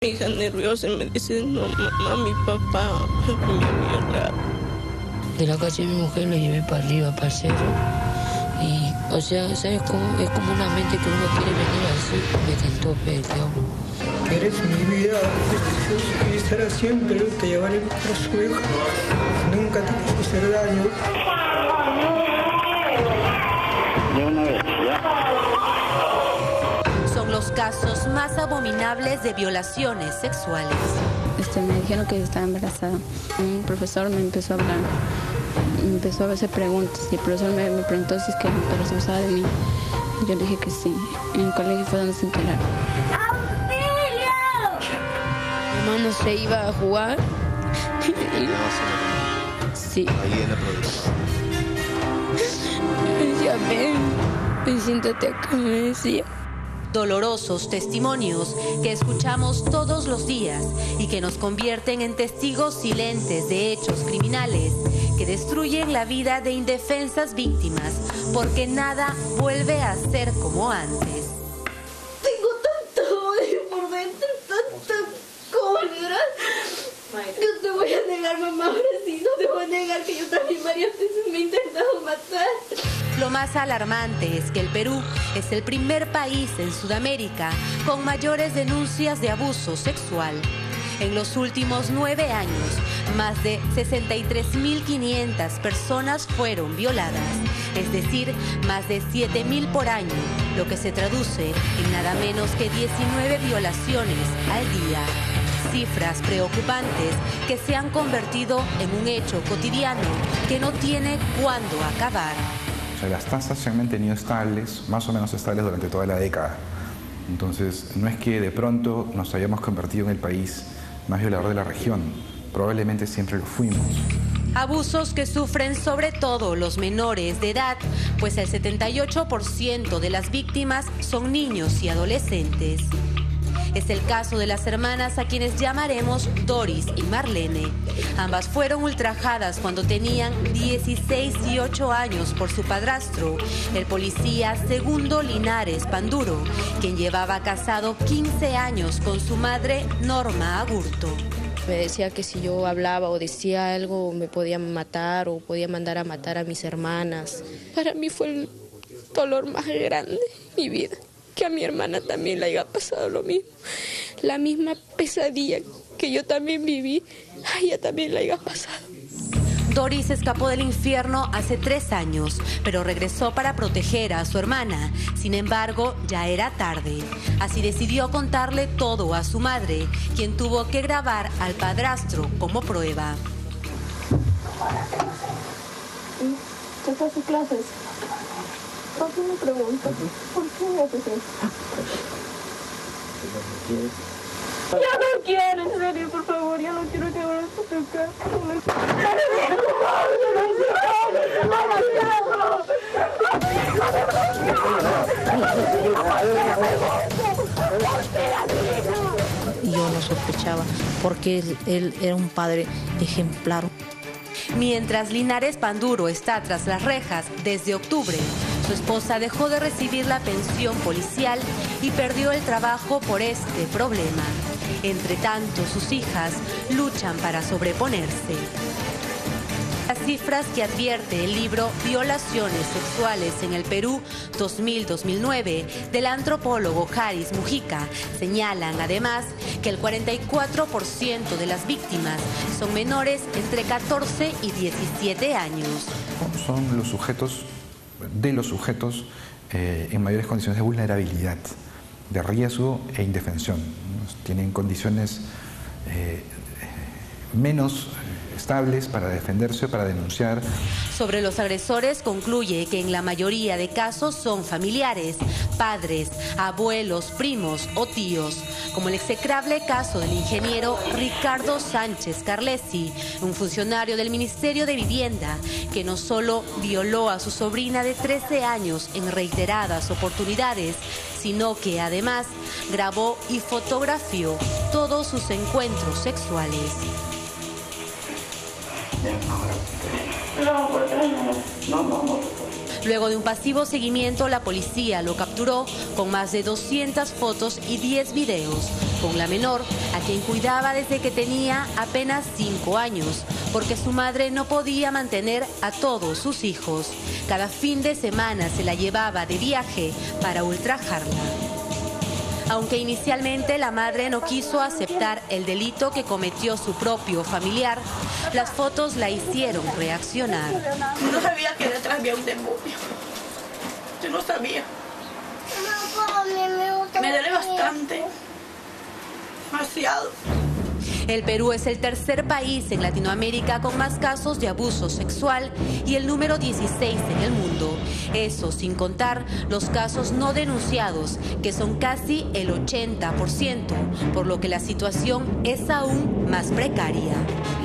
Mi hija nerviosa me dice, no, mamá, mi papá me violado. De la calle mi mujer lo llevé para arriba, para el cerro. Y, o sea, ¿sabes cómo? Es como una mente que uno quiere venir así. Me tentó, pero eres mi vida, yo estará siempre, te llevaré para su hija. Nunca te quiero hacer daño. De una vez, ya. Son los casos más abominables de violaciones sexuales. Me dijeron que yo estaba embarazada. Un profesor me empezó a hablar, me empezó a hacer preguntas y el profesor me preguntó si es que me responsaba de mí. Yo le dije que sí. En el colegio fue donde se enteraron. ¡Auxilio! Mi hermano se iba a jugar. Sí. Ahí en la provincia. Me decía, ven, siéntate acá, me decía. Dolorosos testimonios que escuchamos todos los días y que nos convierten en testigos silentes de hechos criminales que destruyen la vida de indefensas víctimas porque nada vuelve a ser como antes. Tengo tanto odio por dentro, tanta cólera. No te voy a negar, mamá, ahora sí, no te voy a negar que yo también varias veces me he intentado matar. Lo más alarmante es que el Perú es el primer país en Sudamérica con mayores denuncias de abuso sexual. En los últimos 9 años, más de 63.500 personas fueron violadas, es decir, más de 7.000 por año, lo que se traduce en nada menos que 19 violaciones al día. Cifras preocupantes que se han convertido en un hecho cotidiano que no tiene cuándo acabar. Las tasas se han mantenido estables, más o menos estables durante toda la década. Entonces, no es que de pronto nos hayamos convertido en el país más violador de la región. Probablemente siempre lo fuimos. Abusos que sufren sobre todo los menores de edad, pues el 78% de las víctimas son niños y adolescentes. Es el caso de las hermanas a quienes llamaremos Doris y Marlene. Ambas fueron ultrajadas cuando tenían 16 y 8 años por su padrastro, el policía Segundo Linares Panduro, quien llevaba casado 15 años con su madre Norma Agurto. Me decía que si yo hablaba o decía algo me podían matar o podía mandar a matar a mis hermanas. Para mí fue el dolor más grande de mi vida. Que a mi hermana también le haya pasado lo mismo. La misma pesadilla que yo también viví, a ella también le haya pasado. Doris escapó del infierno hace 3 años, pero regresó para proteger a su hermana. Sin embargo, ya era tarde. Así decidió contarle todo a su madre, quien tuvo que grabar al padrastro como prueba. ¿Qué fue sus clases? ¿Por qué me preguntas? ¿Por qué me haces eso? Ya no quiero, en serio, por favor, ya no quiero que ahora estés acá. Y yo no sospechaba, porque él era un padre ejemplar. Mientras Linares Panduro está tras las rejas desde octubre, su esposa dejó de recibir la pensión policial y perdió el trabajo por este problema. Entre tanto, sus hijas luchan para sobreponerse. Las cifras que advierte el libro Violaciones sexuales en el Perú 2000-2009 del antropólogo Haris Mujica señalan además que el 44% de las víctimas son menores entre 14 y 17 años. Son los sujetos en mayores condiciones de vulnerabilidad, de riesgo e indefensión. Tienen condiciones menos estables para defenderse o para denunciar. Sobre los agresores concluye que en la mayoría de casos son familiares, padres, abuelos, primos o tíos, como el execrable caso del ingeniero Ricardo Sánchez Carlesi, un funcionario del Ministerio de Vivienda, que no solo violó a su sobrina de 13 años en reiteradas oportunidades, sino que además grabó y fotografió todos sus encuentros sexuales. Luego de un pasivo seguimiento, la policía lo capturó con más de 200 fotos y 10 videos, con la menor, a quien cuidaba desde que tenía apenas 5 años, porque su madre no podía mantener a todos sus hijos. Cada fin de semana se la llevaba de viaje para ultrajarla. Aunque inicialmente la madre no quiso aceptar el delito que cometió su propio familiar, las fotos la hicieron reaccionar. No sabía que detrás había un demonio. Yo no sabía. Me duele bastante. Demasiado. El Perú es el tercer país en Latinoamérica con más casos de abuso sexual y el número 16 en el mundo. Eso sin contar los casos no denunciados, que son casi el 80%, por lo que la situación es aún más precaria.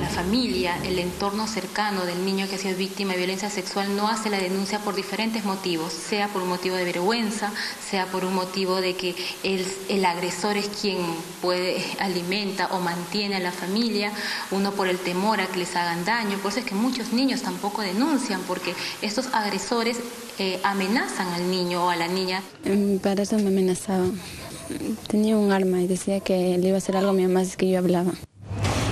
La familia, el entorno cercano del niño que ha sido víctima de violencia sexual no hace la denuncia por diferentes motivos, sea por un motivo de vergüenza, sea por un motivo de que el agresor es quien alimenta o mantiene a la familia, uno por el temor a que les hagan daño. Por eso es que muchos niños tampoco denuncian, porque estos agresores amenazan al niño o a la niña. Para eso me amenazaba. Tenía un arma y decía que le iba a hacer algo a mi mamá si es que yo hablaba.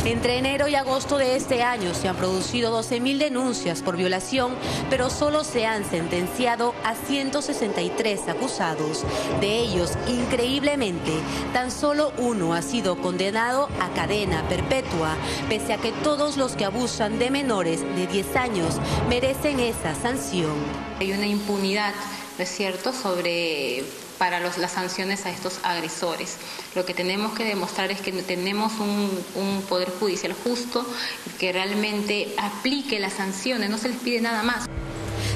Entre enero y agosto de este año se han producido 12.000 denuncias por violación, pero solo se han sentenciado a 163 acusados. De ellos, increíblemente, tan solo uno ha sido condenado a cadena perpetua, pese a que todos los que abusan de menores de 10 años merecen esa sanción. Hay una impunidad, ¿no es cierto?, para las sanciones a estos agresores. Lo que tenemos que demostrar es que tenemos un poder judicial justo, que realmente aplique las sanciones, no se les pide nada más.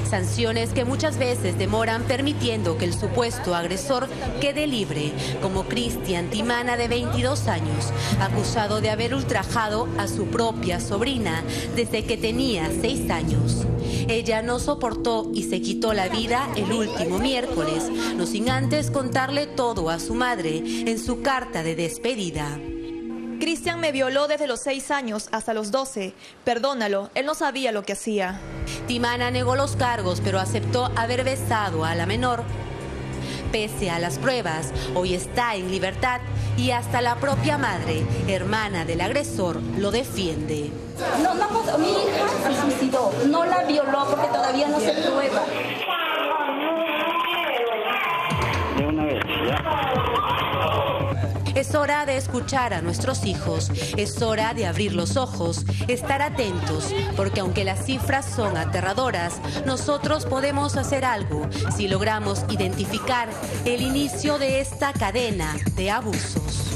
Sanciones que muchas veces demoran, permitiendo que el supuesto agresor quede libre, como Cristian Timana, de 22 años, acusado de haber ultrajado a su propia sobrina desde que tenía 6 años. Ella no soportó y se quitó la vida el último miércoles, no sin antes contarle todo a su madre en su carta de despedida. Cristian me violó desde los 6 años hasta los 12. Perdónalo, él no sabía lo que hacía. Timana negó los cargos, pero aceptó haber besado a la menor. Pese a las pruebas, hoy está en libertad y hasta la propia madre, hermana del agresor, lo defiende. Mi hija se suicidó, no la violó porque todavía no se prueba. De una vez, ya. Es hora de escuchar a nuestros hijos, es hora de abrir los ojos, estar atentos, porque aunque las cifras son aterradoras, nosotros podemos hacer algo si logramos identificar el inicio de esta cadena de abusos.